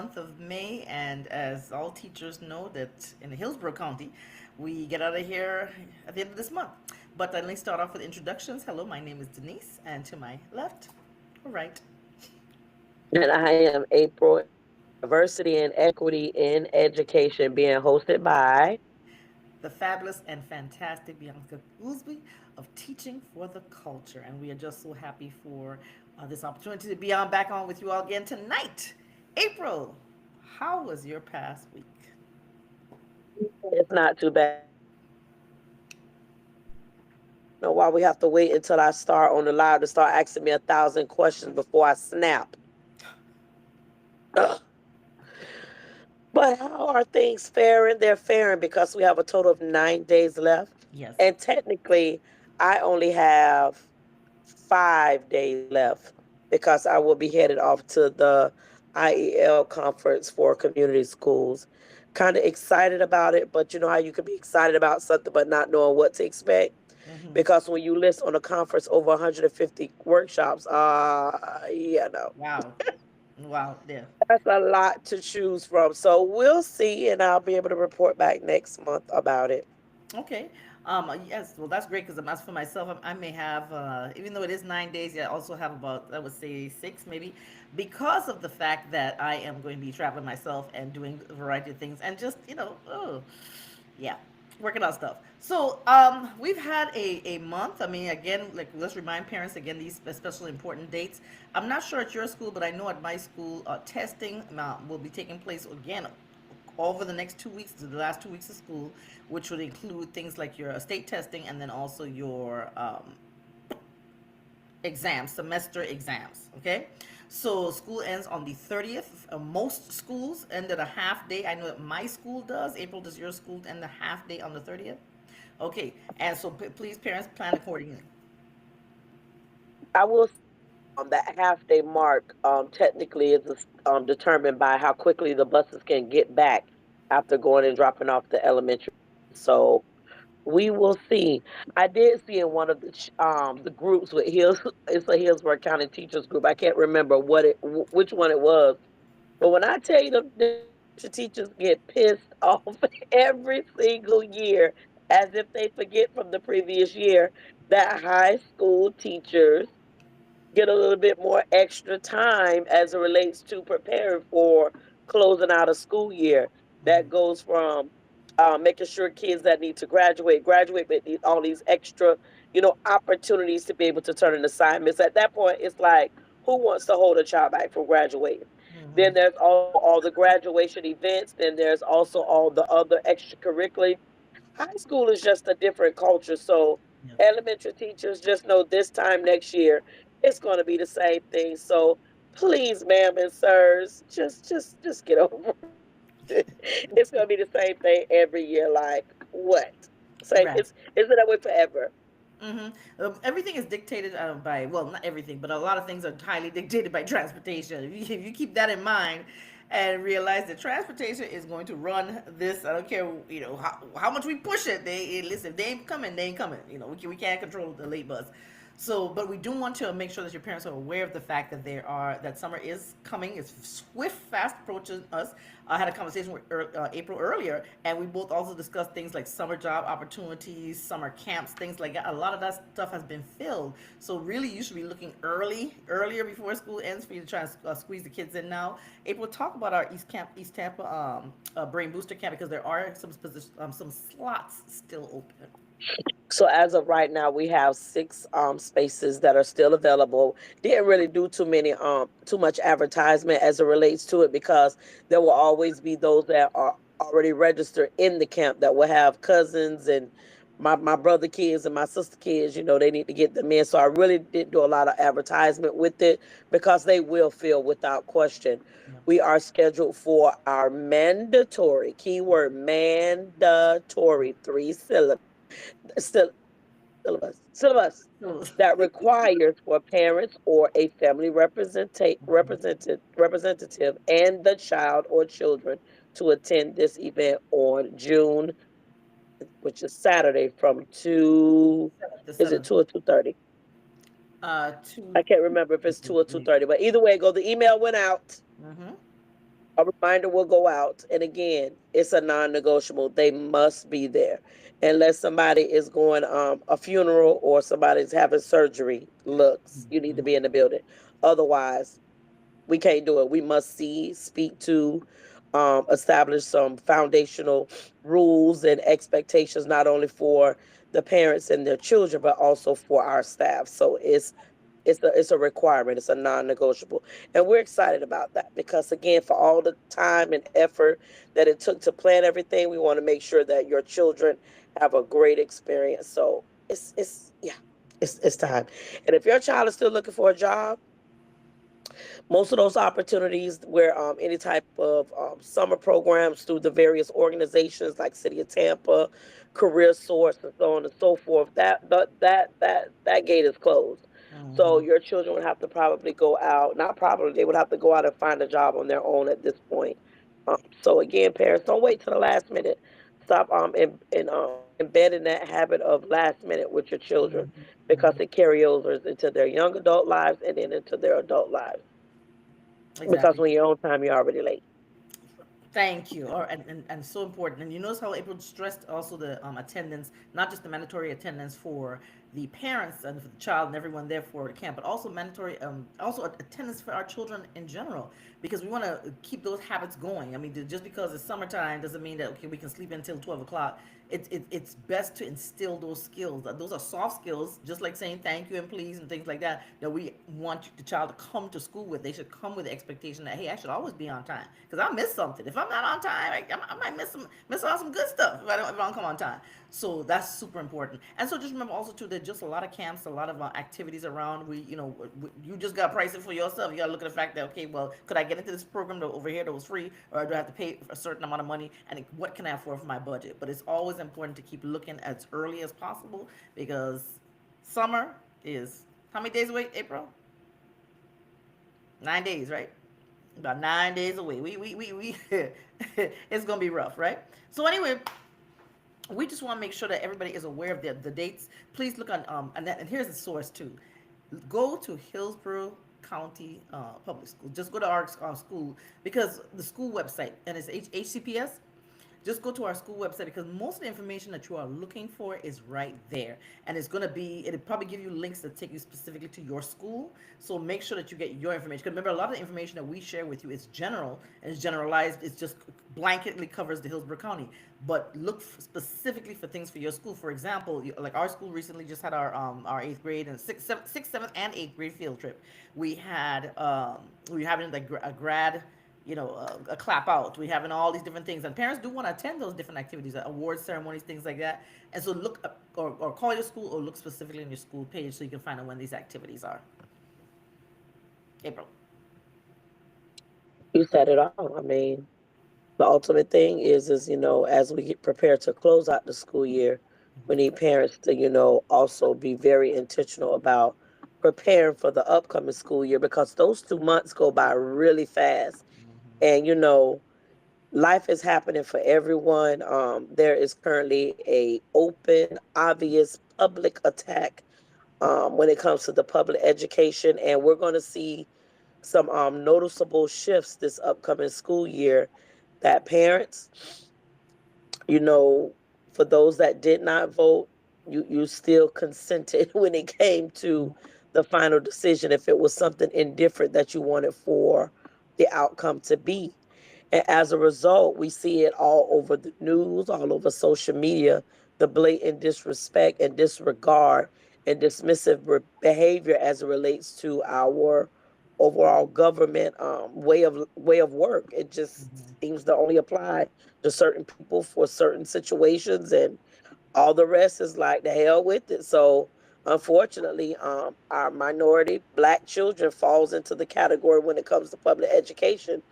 month of May, and as all teachers know, that in Hillsborough County, we get out of here at the end of this month. But let me start off with introductions. Hello, my name is Denise, and to my left or right, And I am April, Diversity and Equity in Education, being hosted by. the fabulous and fantastic Bianca Goolsby of Teaching for the Culture. And we are just so happy for this opportunity to be on back on with you all again tonight. April, how was your past week? It's not too bad. Know why we have to wait until I start on the live to start asking me 1,000 questions before I snap. Ugh. But how are things faring? They're faring because we have a total of 9 days left. Yes. And technically, I only have 5 days left because I will be headed off to the IEL conference for community schools. Kind of excited about it, but you know how you can be excited about something but not knowing what to expect? Mm-hmm. Because when you list on a conference over 150 workshops, yeah, no. Wow. Wow. Yeah. That's a lot to choose from. So we'll see, and I'll be able to report back next month about it. Okay. Yes. Well, that's great because as for myself, I may have, even though it is 9 days, I also have about, I would say, six maybe, because of the fact that I am going to be traveling myself and doing a variety of things and just, oh, yeah, working on stuff. So, we've had a month. I mean, again, like let's remind parents again these especially important dates. I'm not sure at your school, but I know at my school, testing will be taking place again over the next 2 weeks, the last 2 weeks of school, which would include things like your state testing and then also your exams, semester exams. Okay, so school ends on the 30th. Most schools end at a half day. I know that my school does. April, does your school end a half day on the 30th? Okay, and so please, parents, plan accordingly. I will say that half day mark technically is determined by how quickly the buses can get back after going and dropping off the elementary. So we will see. I did see in one of the groups with Hills, it's a Hillsborough County Teachers group. I can't remember which one it was, but when I tell you the elementary teachers get pissed off every single year, as if they forget from the previous year that high school teachers get a little bit more extra time as it relates to preparing for closing out a school year. That goes from making sure kids that need to graduate, but need all these extra, opportunities to be able to turn in assignments. At that point, it's like, who wants to hold a child back from graduating? Then there's also all the graduation events. Then there's also all the other extracurricular. High school is just a different culture. So Yeah. elementary teachers just know this time next year it's going to be the same thing. So please, ma'am and sirs, just get over it. It's going to be the same thing every year. Like what? Same. Right. It's been that way forever. Everything is dictated by, well, not everything, but a lot of things are highly dictated by transportation. If you keep that in mind and realize that transportation is going to run this, I don't care, how much we push it. Listen, if they ain't coming, they ain't coming. We can't control the late bus. So, but we do want to make sure that your parents are aware of the fact that that summer is coming. It's swift, fast approaching us. I had a conversation with April earlier, and we both also discussed things like summer job opportunities, summer camps, things like that. A lot of that stuff has been filled. So really, you should be looking earlier before school ends for you to try and squeeze the kids in now. April, talk about our East Tampa Brain Booster Camp because there are some positions, some slots still open. So as of right now, we have six spaces that are still available. Didn't really do too much advertisement as it relates to it because there will always be those that are already registered in the camp that will have cousins and my brother kids and my sister kids. They need to get them in. So I really didn't do a lot of advertisement with it because they will fill without question. Yeah. We are scheduled for our mandatory, keyword mandatory, three syllabus syllabus So, that requires for parents or a family representative and the child or children to attend this event on June, which is Saturday from two. the Is it 7th. 2 or 2:30? Two. I can't remember if it's 2 or 2:30, but either way, go. The email went out. Mm-hmm. A reminder will go out. And again, it's a non negotiable. They must be there. Unless somebody is going a funeral or somebody's having surgery, looks, you need to be in the building. Otherwise, we can't do it. We must see, speak to, establish some foundational rules and expectations, not only for the parents and their children, but also for our staff. So it's a requirement. It's a non-negotiable, and we're excited about that because again, for all the time and effort that it took to plan everything, we want to make sure that your children have a great experience. So it's yeah, it's time. And if your child is still looking for a job, most of those opportunities where any type of summer programs through the various organizations like City of Tampa, Career Source, and so on and so forth, that gate is closed. So Mm-hmm. your children would have to probably go out, not probably, they would have to go out and find a job on their own at this point. So again, parents, don't wait till the last minute. Stop embedding that habit of last minute with your children because Mm-hmm. it carries over into their young adult lives and then into their adult lives. Because Exactly. when you're on time, you're already late. Thank you. Or and so important. And you notice how April stressed also the attendance, not just the mandatory attendance for the parents and for the child and everyone there for the camp, but also mandatory also attendance for our children in general, because we want to keep those habits going. I mean, just because it's summertime doesn't mean that okay we can sleep until 12 o'clock. It's best to instill those skills. Those are soft skills, just like saying thank you and please and things like that. That we want the child to come to school with. They should come with the expectation that hey, I should always be on time because I miss something. If I'm not on time, I might miss out some good stuff if I don't come on time. So that's super important. And so just remember also too that just a lot of camps, a lot of activities around. You just got to price it for yourself. You got to look at the fact that okay, well, could I get into this program that over here that was free, or do I have to pay a certain amount of money? And what can I afford for my budget? But it's always important to keep looking as early as possible because summer is how many days away? April? 9 days, right? About 9 days away. We it's gonna be rough, right? So anyway, we just want to make sure that everybody is aware of the dates. Please look on and here's the source too. Go to Hillsborough County Public School. Just go to our school because the school website and it's HCPS. Just go to our school website because most of the information that you are looking for is right there, and it'll probably give you links that take you specifically to your school. So make sure that you get your information, because remember a lot of the information that we share with you is general and it's generalized. It's just blanketly covers the Hillsborough County, but look specifically for things for your school. For example, like our school recently just had our eighth grade and sixth, seventh, and eighth grade field trip. We were having like a grad, a clap out. We having all these different things, and parents do want to attend those different activities, awards ceremonies, things like that. And so look up or call your school or look specifically on your school page so you can find out when these activities are. April. You said it all. I mean, the ultimate thing is as we get prepared to close out the school year, we need parents to also be very intentional about preparing for the upcoming school year because those 2 months go by really fast, and life is happening for everyone. There is currently a open, obvious public attack when it comes to the public education, and we're going to see some noticeable shifts this upcoming school year that parents, you know, for those that did not vote, you still consented when it came to the final decision if it was something indifferent that you wanted for the outcome to be. And as a result, we see it all over the news, all over social media, the blatant disrespect and disregard and dismissive behavior as it relates to our overall government way of work. It just seems to only apply to certain people for certain situations, and all the rest is like the hell with it. So unfortunately, our minority black children falls into the category when it comes to public education,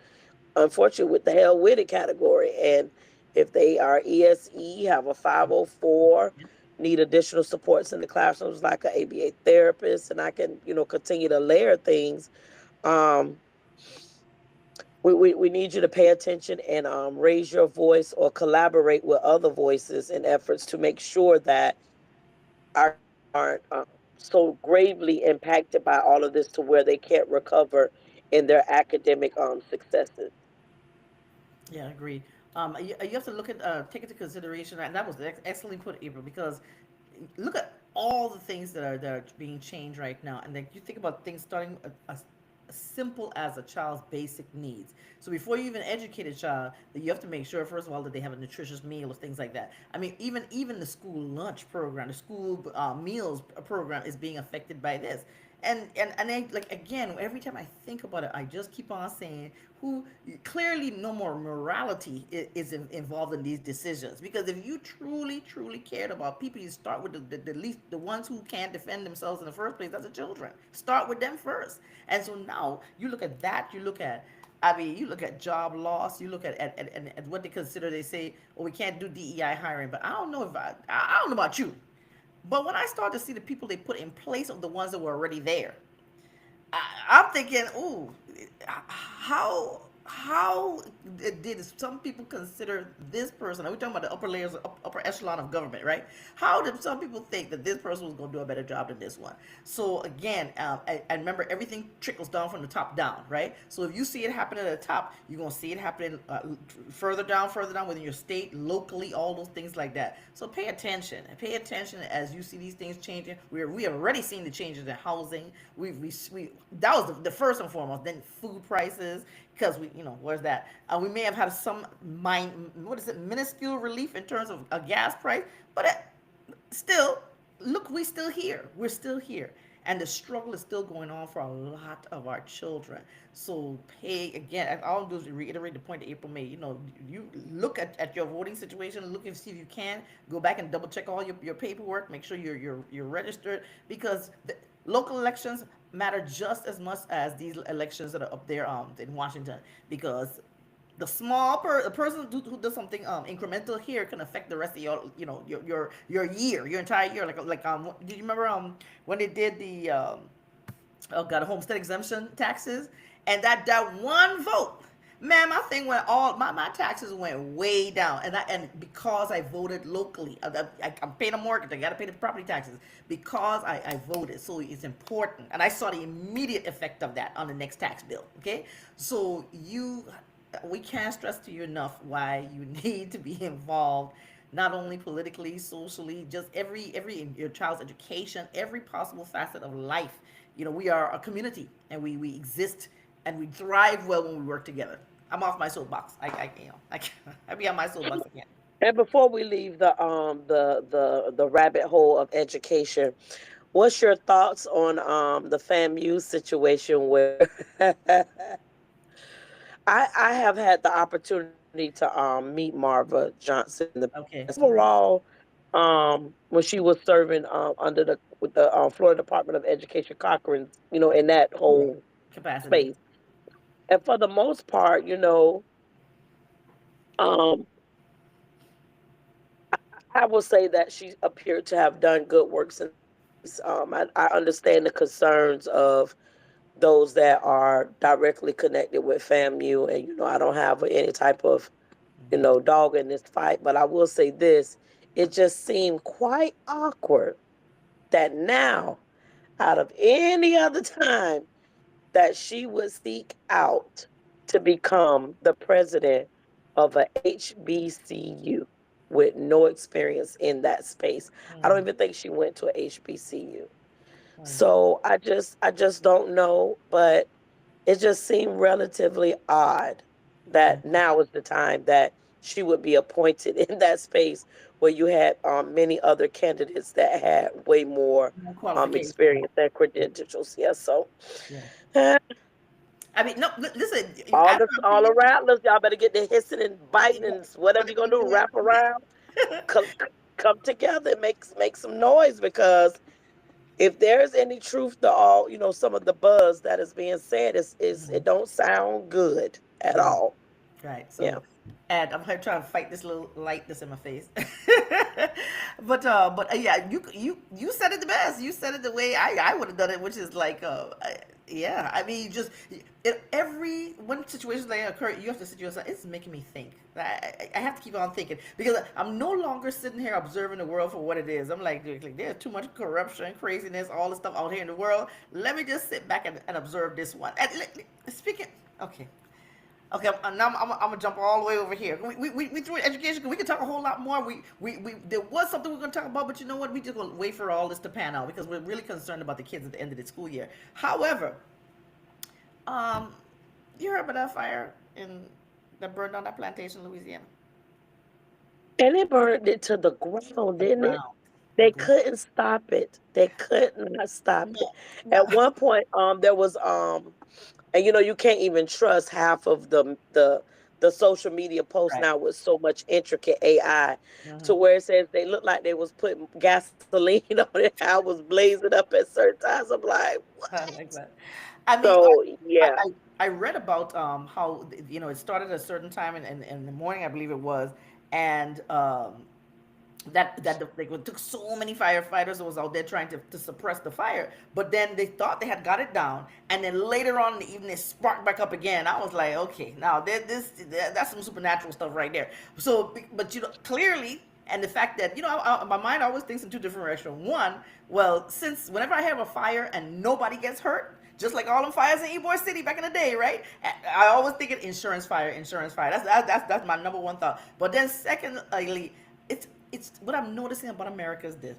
unfortunately, with the hell with it category. And if they are ESE, have a 504, need additional supports in the classrooms like an ABA therapist, and I can, continue to layer things. Um, we need you to pay attention and raise your voice or collaborate with other voices in efforts to make sure that our children aren't so gravely impacted by all of this to where they can't recover in their academic successes. Yeah, agreed. You have to look at take into consideration, and that was excellently put, April, because look at all the things that are being changed right now, and like you think about things starting as simple as a child's basic needs. So before you even educate a child, that you have to make sure first of all that they have a nutritious meal or things like that. I mean, even the school lunch program, the school meals program is being affected by this. And I, like again, every time I think about it, I just keep on saying who clearly no more morality is involved in these decisions, because if you truly cared about people, you start with the least, the ones who can't defend themselves in the first place. That's the children. Start with them first. And so now you look at that. You look at, I mean, you look at job loss. You look at what they consider. They say, "Oh, we can't do DEI hiring." But I don't know if I don't know about you. But when I start to see the people they put in place of the ones that were already there, I'm thinking, ooh, how did some people consider this person? Are we talking about the upper layers, upper echelon of government, right? How did some people think that this person was going to do a better job than this one? So again, I remember everything trickles down from the top down, right? So if you see it happening at the top, you're going to see it happening further down within your state, locally, all those things like that. So pay attention and pay attention as you see these things changing. We have already seen the changes in housing. We that was the first and foremost. Then food prices, because we, where's that? We may have had some what is it, minuscule relief in terms of a gas price, but still, look, we still here. We're still here. And the struggle is still going on for a lot of our children. So pay again. All I'll do is reiterate the point that April made. You look at your voting situation, look and see if you can go back and double check all your paperwork. Make sure you're registered, because the local elections matter just as much as these elections that are up there in Washington, because the a person who does something incremental here can affect the rest of your your entire year. Like did you remember when they did the oh god, homestead exemption taxes, and that one vote, man, my thing went all my taxes went way down, and because I voted locally, I'm paying a mortgage, I got to pay the property taxes because I voted. So it's important, and I saw the immediate effect of that on the next tax bill. Okay, so we can't stress to you enough why you need to be involved, not only politically, socially, just every in your child's education, every possible facet of life. We are a community, and we exist and we thrive well when we work together. I'm off my soapbox. I be on my soapbox again. And before we leave the rabbit hole of education, what's your thoughts on the FAMU situation where I have had the opportunity to meet Marva Johnson in the past. Okay. Overall, when she was serving under the with the Florida Department of Education, Cochran, in that Yeah. whole Capacity. space, and for the most part, um, I will say that she appeared to have done good works in that space. I understand the concerns of those that are directly connected with FAMU, and I don't have any type of dog in this fight, but I will say this: it just seemed quite awkward that now, out of any other time, that she would seek out to become the president of a HBCU with no experience in that space. I don't Mm, even think she went to a HBCU. mm, So I just don't know, but it just seemed relatively odd that mm. now is the time that she would be appointed in that space where you had many other candidates that had way more No qualification. experience and credentials. Yeah, so Yeah. eh, I mean, no. Listen, you all asked the my all the opinion. rattlers, y'all better get the hissing and biting and whatever Whether you're gonna you do, do wrap it. around, come together and make some noise because if there's any truth to all, some of the buzz that is being said is Mhm. it don't sound good at Right. all. Right. Yeah. So, and I'm trying to fight this little light that's in my face. But yeah, you said it the best. You said it the way I would have done it, which is like, yeah. I mean, just every when situations like that occur, you have to sit yourself. It's making me think. I have to keep on thinking, because I'm no longer sitting here observing the world for what it is. I'm like there's too much corruption, craziness, all this stuff out here in the world. Let me just sit back and observe this one. And speaking, okay. Okay, now I'm gonna jump all the way over here. We threw in education. We could talk a whole lot more. We there was something we are gonna talk about, but you know what? We just gonna wait for all this to pan out because we're really concerned about the kids at the end of the school year. However, um, you heard about that fire in that burned down that plantation in Louisiana? And it burned it to the ground, The didn't it? ground, the They ground. couldn't stop it. They could not stop it. No, no. At one point, there was and you can't even trust half of the social media posts Right. now with so much intricate AI, to Hmm. where it says they look like they was putting gasoline on it. I was blazing up at certain times. I'm like, I what? like that. I mean, So I, yeah. I read about how it started at a certain time in the morning, I believe it was, and they took so many firefighters that was out there trying to suppress the fire, but then they thought they had got it down, and then later on in the evening it sparked back up again. I was like, okay, now that's some supernatural stuff right there. So, but clearly, and the fact that my mind always thinks in two different directions. One, well, since whenever I have a fire and nobody gets hurt, just like all them fires in Ybor City back in the day, right? I always think of insurance fire, insurance fire. That's my number one thought. But then secondly, it's what I'm noticing about America is this.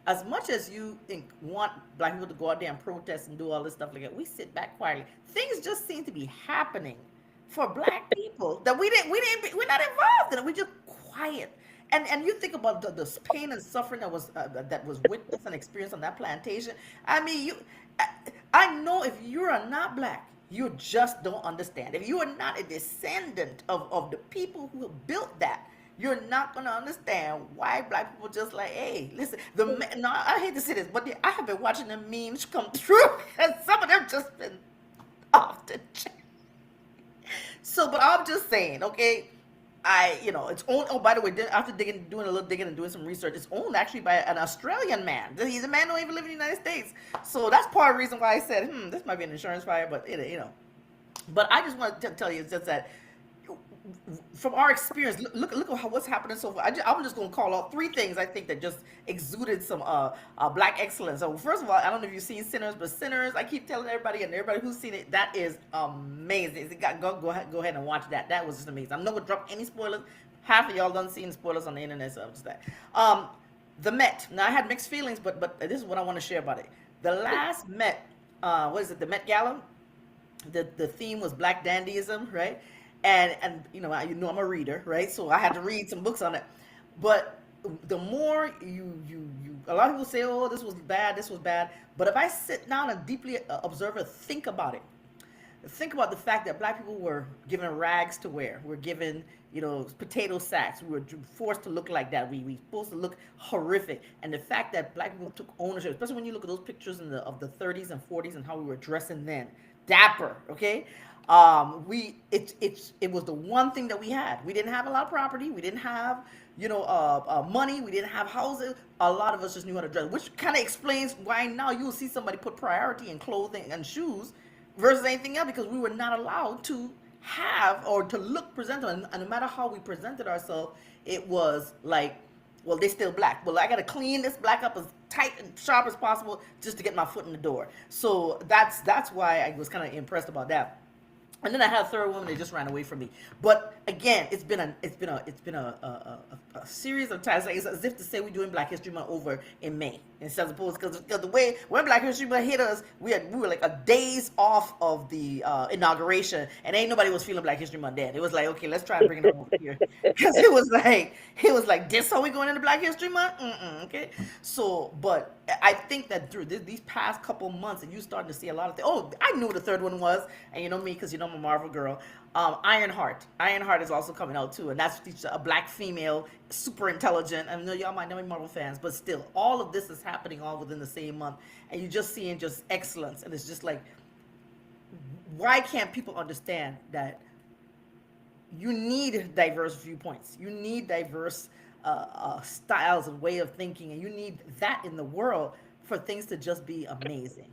As much as you want black people to go out there and protest and do all this stuff like that, we sit back quietly. Things just seem to be happening for black people that we're not involved in it. We're just quiet. And you think about the pain and suffering that was witnessed and experienced on that plantation. I mean, I, I know if you are not black, you just don't understand. If you are not a descendant of the people who built that, you're not gonna understand why black people just like, hey, listen. No, I hate to say this, but I have been watching the memes come through, and some of them just been off the chain. So, but I'm just saying, okay. It's owned. Oh, by the way, after doing a little digging and doing some research, it's owned actually by an Australian man. He's a man who don't even live in the United States. So that's part of the reason why I said, this might be an insurance fire, but But I just want to tell you, it's just that from our experience, look at what's happening so far. I'm just going to call out three things I think that just exuded some black excellence. So first of all, I don't know if you've seen Sinners, but Sinners, I keep telling everybody and everybody who's seen it, that is amazing. Go ahead and watch that. That was just amazing. I'm not going to drop any spoilers. Half of y'all done seen spoilers on the internet, so I'm just that. The Met. Now I had mixed feelings, but this is what I want to share about it. The last Met, what is it? The Met Gala. The theme was Black Dandyism, right? And I'm a reader, right? So I had to read some books on it. But the more a lot of people say, oh, this was bad, this was bad. But if I sit down and deeply observe it, think about the fact that black people were given rags to wear. We're given, potato sacks. We were forced to look like that. We supposed to look horrific. And the fact that black people took ownership, especially when you look at those pictures of the 30s and 40s and how we were dressing then, dapper, okay. It was the one thing that we had. We didn't have a lot of property. We didn't have money. We didn't have houses. A lot of us just knew how to dress, which kind of explains why now you will see somebody put priority in clothing and shoes versus anything else, because we were not allowed to have or to look presentable. And no matter how we presented ourselves, it was like, well, they still black. Well, I got to clean this black up as tight and sharp as possible just to get my foot in the door. So that's why I was kind of impressed about that. And then I had a third woman that just ran away from me. But again, it's been a series of times. Like, it's as if to say we're doing Black History Month over in May instead of opposed, because the way when Black History Month hit us, we were like a days off of the inauguration, and ain't nobody was feeling Black History Month then. It was like, okay, let's try and bring it on over here, because it was like this how we going into Black History Month. Okay, so but I think that through these past couple months, and you starting to see a lot of things. Oh, I knew the third one was, and you know me because I'm a Marvel girl. Ironheart. Ironheart is also coming out too, and that's a black female, super intelligent. I know y'all might not be Marvel fans, but still, all of this is happening all within the same month, and you're just seeing just excellence, and it's just like, why can't people understand that you need diverse viewpoints, you need diverse styles and way of thinking, and you need that in the world for things to just be amazing.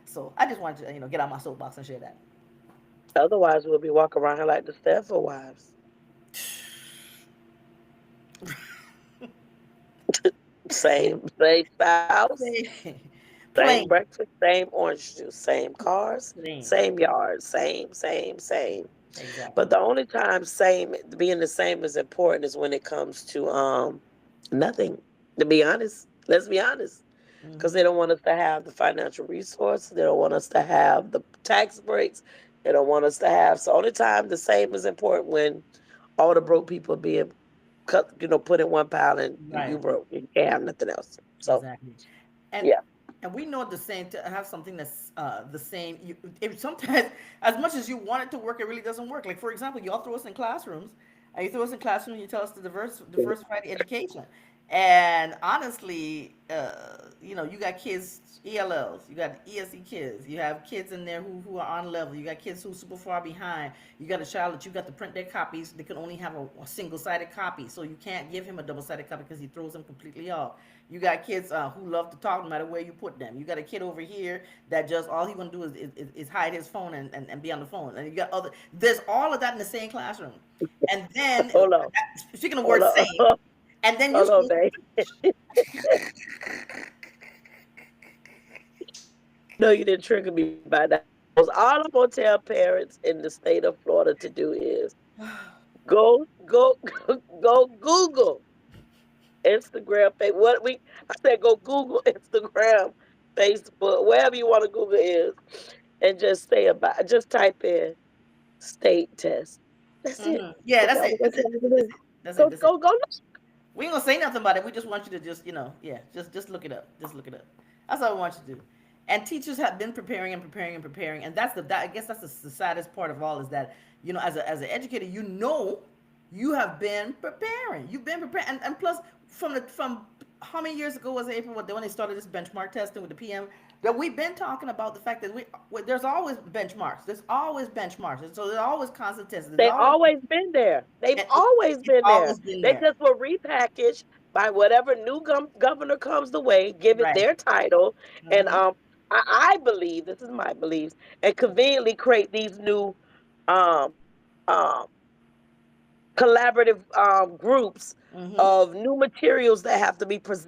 So I just wanted to get on my soapbox and share that. Otherwise, we'll be walking around here like the Stepford wives. Same spouse, same Plain, breakfast, same orange juice, same cars, plain. same yard, same. Exactly. But the only time same being the same is important is when it comes to nothing. To be honest, let's be honest, because Mm-hmm. they don't want us to have the financial resources. They don't want us to have the tax breaks. They don't want us to have. So only time the same is important when all the broke people being cut, put in one pile and you Right. broke. You can't have nothing else. So Exactly. And yeah, and we know the same to have something that's the same. If sometimes, as much as you want it to work, it really doesn't work. Like for example, y'all throw us in classrooms, and you throw us in classrooms, you tell us to diversify the education. And honestly, you got kids ELLs, you got ESE kids, you have kids in there who are on level, you got kids who are super far behind, you got a child that you got to print their copies, they can only have a single-sided copy, so you can't give him a double-sided copy because he throws them completely off. You got kids who love to talk no matter where you put them. You got a kid over here that just all he want to do is hide his phone and be on the phone. And you got other, there's all of that in the same classroom. And then, hold on, speaking of hold words on, same, and then you hold on, supposed babe. No, you didn't trigger me by that. All I'm gonna tell parents in the state of Florida to do is go go Google Instagram, what we I said go Google Instagram, Facebook, wherever you want to Google is, and just type in state test. That's it. yeah, That's that's all it. I'm gonna That's it. tell you to That's do. it. That's it. Go That's it. go go look. We ain't gonna say nothing about it. We just want you to just, yeah, just look it up. Just look it up. That's all we want you to do. And teachers have been preparing and preparing and preparing, and I guess that's the saddest part of all is that as an educator, you have been preparing. You've been preparing, and plus from how many years ago was it, April, when they started this benchmark testing with the PM? That we've been talking about the fact that there's always benchmarks. There's always benchmarks, and so there's always constant testing. There's They've always always been there. They've and always it's been there. always been They there. just were repackaged by whatever new governor comes the way, give it Right. their title, and Mm-hmm. I believe this is my beliefs, and conveniently create these new um um collaborative groups Mm-hmm. of new materials that have to be put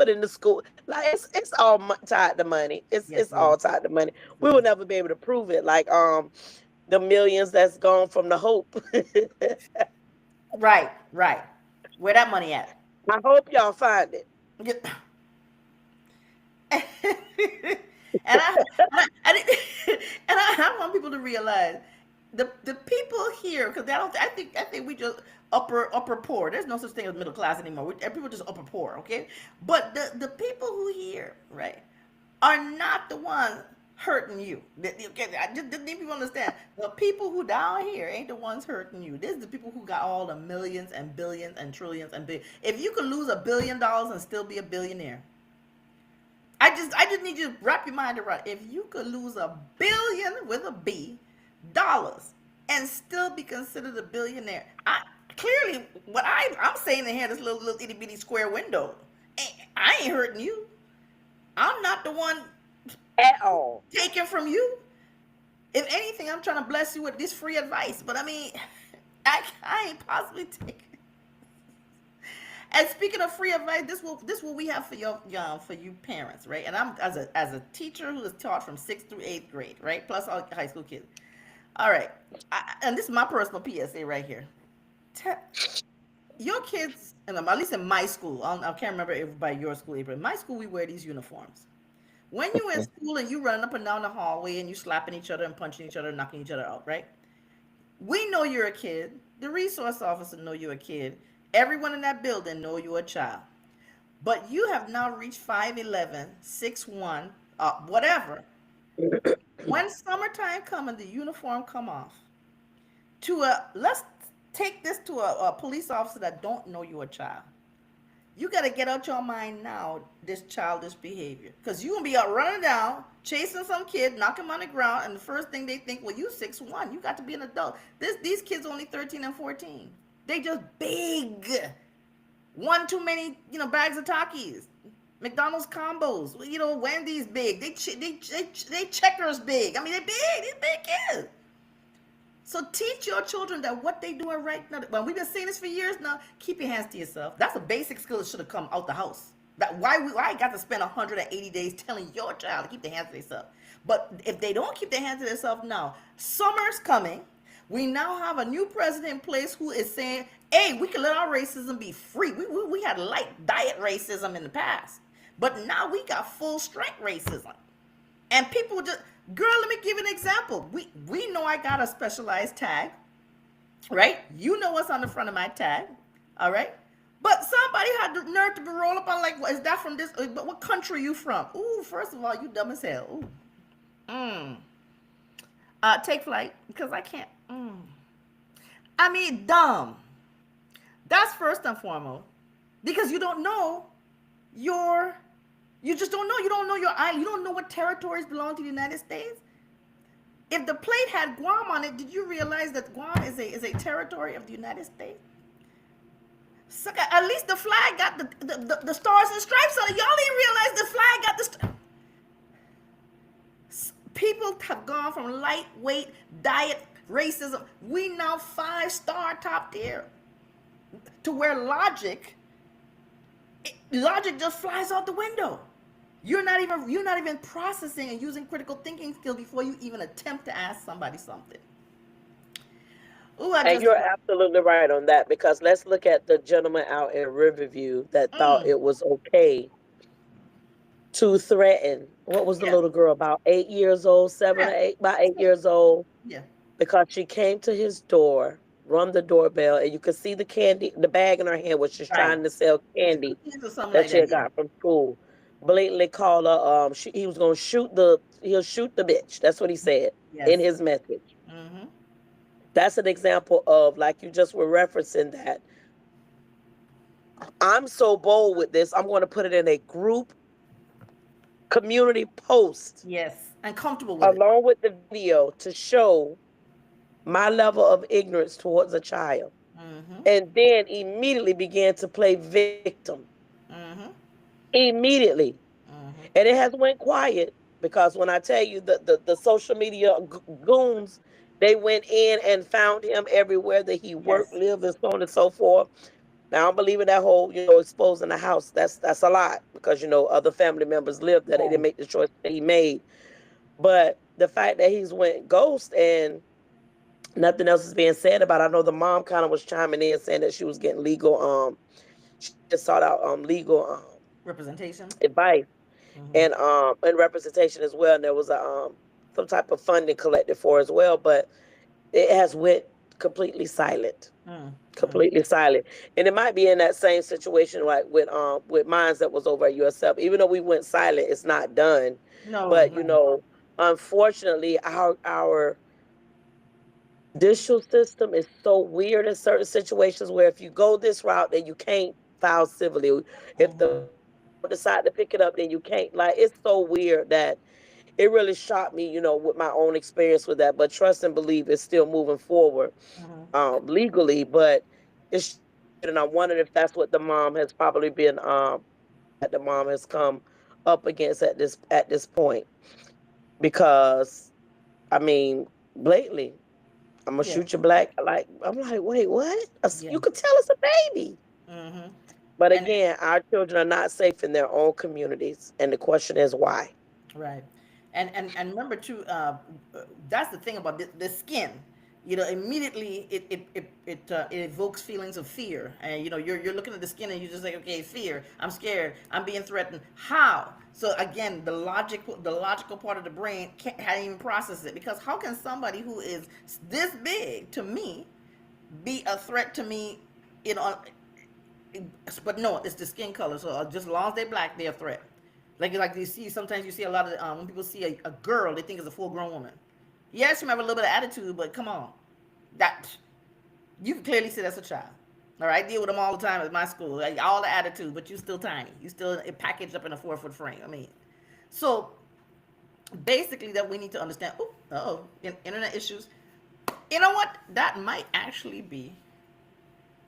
in the school. Like it's all tied to money. Yes, It's it is. all tied to money. Yes, We it will is. never be able to prove it. Like the millions that's gone from the Hope. Right, right. Where that money at? I hope y'all find it. Yeah. and I want people to realize the people here, because I think we just upper poor. There's no such thing as middle class anymore. People just upper poor, okay? But the people who here, right, are not the ones hurting you. Okay, I just need people to understand. The people who down here ain't the ones hurting you. This is the people who got all the millions and billions and trillions and billions. If you could lose $1 billion and still be a billionaire, I just need you to wrap your mind around. If you could lose $1 billion with a B dollars and still be considered a billionaire, I clearly what I'm saying in here, this little itty bitty square window, I ain't hurting you. I'm not the one At all. taken from you. If anything, I'm trying to bless you with this free advice. But I mean, I ain't possibly taking. And speaking of free advice, this what we have for for you parents, right? And I'm as a teacher who is taught from sixth through eighth grade, right? Plus all high school kids. All right, and this is my personal PSA right here. Te- your kids, and at least in my school, I can't remember if by your school, April. In my school, we wear these uniforms. When you in school and you running up and down the hallway and you slapping each other and punching each other and knocking each other out, right? We know you're a kid. The resource officer know you're a kid. Everyone in that building know you're a child. But you have now reached 5'11", 6'1", whatever. When summertime come and the uniform come off, let's take this to a police officer that don't know you're a child. You got to get out your mind now this childish behavior, because you gonna be out running down chasing some kid, knock him on the ground, and the first thing they think, well, you 6'1", you got to be an adult. These kids only 13 and 14. They just big. One too many, bags of Takis. McDonald's combos, Wendy's big. They checkers big. I mean, they big. These big kids. So teach your children that what they doing right now. Well, we've been saying this for years now. Keep your hands to yourself. That's a basic skill that should have come out the house. That why I got to spend 180 days telling your child to keep their hands to themselves. But if they don't keep their hands to themselves now, summer's coming. We now have a new president in place who is saying, hey, we can let our racism be free. We had light diet racism in the past, but now we got full strength racism. And people just, girl, let me give you an example. We know I got a specialized tag, right? You know what's on the front of my tag, all right? But somebody had the nerve to roll up on like, is that from this? But what country are you from? Ooh, first of all, you dumb as hell. Ooh, mm. Take flight because I can't. I mean, dumb. That's first and foremost because you don't know your. You just don't know. You don't know your island. You don't know what territories belong to the United States. If the plate had Guam on it, did you realize that Guam is a territory of the United States? So at least the flag got the stars and stripes on it. Y'all didn't realize the flag got people have gone from lightweight diet racism. We now 5-star top tier to where logic just flies out the window. You're not even processing and using critical thinking skills before you even attempt to ask somebody something. Ooh, I And just you're absolutely right on that because let's look at the gentleman out in Riverview that thought mm, it was okay to threaten. What was the yeah, little girl about 8 years old, seven or yeah, eight, about 8 years old, yeah, because she came to his door, rung the doorbell, and you could see the candy, the bag in her hand, was she's right. trying to sell Yeah, candy cookies or something that like she that. had Yeah. got from school. Blatantly called her. He was gonna he'll shoot the bitch. That's what he said in Yes. his message. Mm-hmm. That's an example of, like you just were referencing, that I'm so bold with this. I'm going to put it in a group community post Yes. And comfortable with it. along with the video to show my level of ignorance towards a child. Mm-hmm. And then immediately began to play victim. Mm-hmm. Immediately. Mm-hmm. And it has went quiet because when I tell you the social media goons, they went in and found him everywhere that he worked, Yes. lived, and so on and so forth. Now I don't believe in that whole, exposing the house. That's a lot because other family members lived there. They didn't Right. make the choice that he made. But the fact that he's went ghost and nothing else is being said about it. I know the mom kind of was chiming in saying that she was getting legal she just sought out legal Representation. advice Mm-hmm. and representation as well. And there was a some type of funding collected for as well, but it has went completely silent. Mm-hmm. Completely silent. And it might be in that same situation like with mines that was over at USF. Even though we went silent, it's not done. No, But no. unfortunately our judicial system is so weird in certain situations where if you go this route, then you can't file civilly. If the Mm-hmm. court decide to pick it up, then you can't. Like, it's so weird that it really shocked me, with my own experience with that. But trust and believe it's still moving forward Mm-hmm. legally. But it's weird, and I'm wondering if that's what the mom has probably been that the mom has come up against at this point. Because I mean, blatantly, I'm gonna Yeah. shoot you black. Like, I'm like, wait, what? Yeah. You could tell it's a baby. Mm-hmm. But And again, our children are not safe in their own communities, and the question is why. right. And remember too, that's the thing about the skin. Immediately it evokes feelings of fear, and you're looking at the skin and you're just like, okay, fear. I'm scared. I'm being threatened. How? So again, the logical part of the brain hadn't even processed it because how can somebody who is this big to me be a threat to me? You know, but no, it's the skin color. So just as long as they're black, they're a threat. Like you see, sometimes you see a lot of when people see a girl, they think it's a full grown woman. Yeah, she might have a little bit of attitude, but come on, that you can clearly see that's a child. All right, I deal with them all the time at my school. Like, all the attitude, but you still tiny. You still packaged up in a 4-foot frame. I mean, so basically, that we need to understand. Internet issues. You know what? That might actually be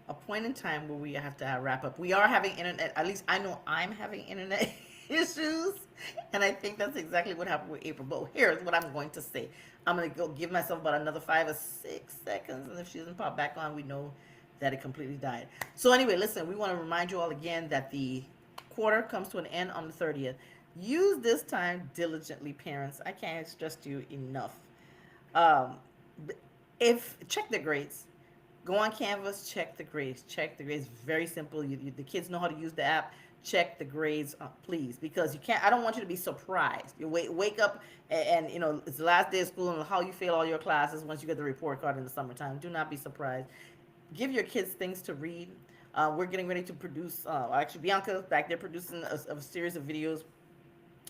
a point in time where we have to wrap up. We are having internet, at least I know I'm having internet issues. And I think that's exactly what happened with April. But here's what I'm going to say. I'm going to go give myself about another 5 or 6 seconds. And if she doesn't pop back on, we know that it completely died. So, anyway, listen, we want to remind you all again that the quarter comes to an end on the 30th. Use this time diligently, parents. I can't stress to you enough. Um, If check the grades, go on Canvas, check the grades. Check the grades. Very simple. The kids know how to use the app. Check the grades, please, because you can't. I don't want you to be surprised. You wake up and it's the last day of school and how you fail all your classes once you get the report card in the summertime. Do not be surprised. Give your kids things to read. We're getting ready to produce. Actually, Bianca back there producing a series of videos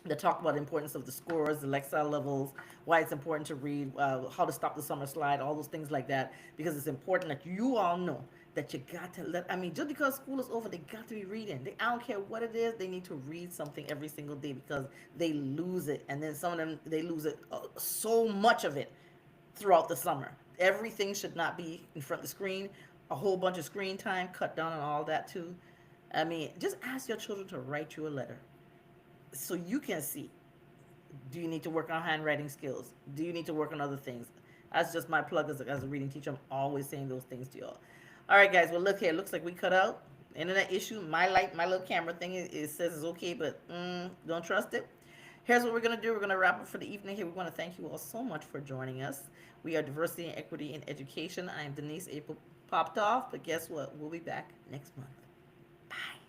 that talk about the importance of the scores, the Lexile levels, why it's important to read, how to stop the summer slide, all those things like that, because it's important that you all know that you got to let. I mean, just because school is over, they got to be reading. I don't care what it is, they need to read something every single day because they lose it, and then some of them they lose it so much of it throughout the summer. Everything should not be in front of the screen. A whole bunch of screen time, cut down on all that too. I mean, just ask your children to write you a letter so you can see, do you need to work on handwriting skills, do you need to work on other things. That's just my plug as a reading teacher. I'm always saying those things to y'all. All right, guys, well, look here, it looks like we cut out internet issue. My light, my little camera thing, it says it's okay, but don't trust it. Here's what we're going to do. We're going to wrap up for the evening here. We want to thank you all so much for joining us. We are Diversity and Equity in Education. I am Denise. April popped off, but guess what, we'll be back next month. Bye.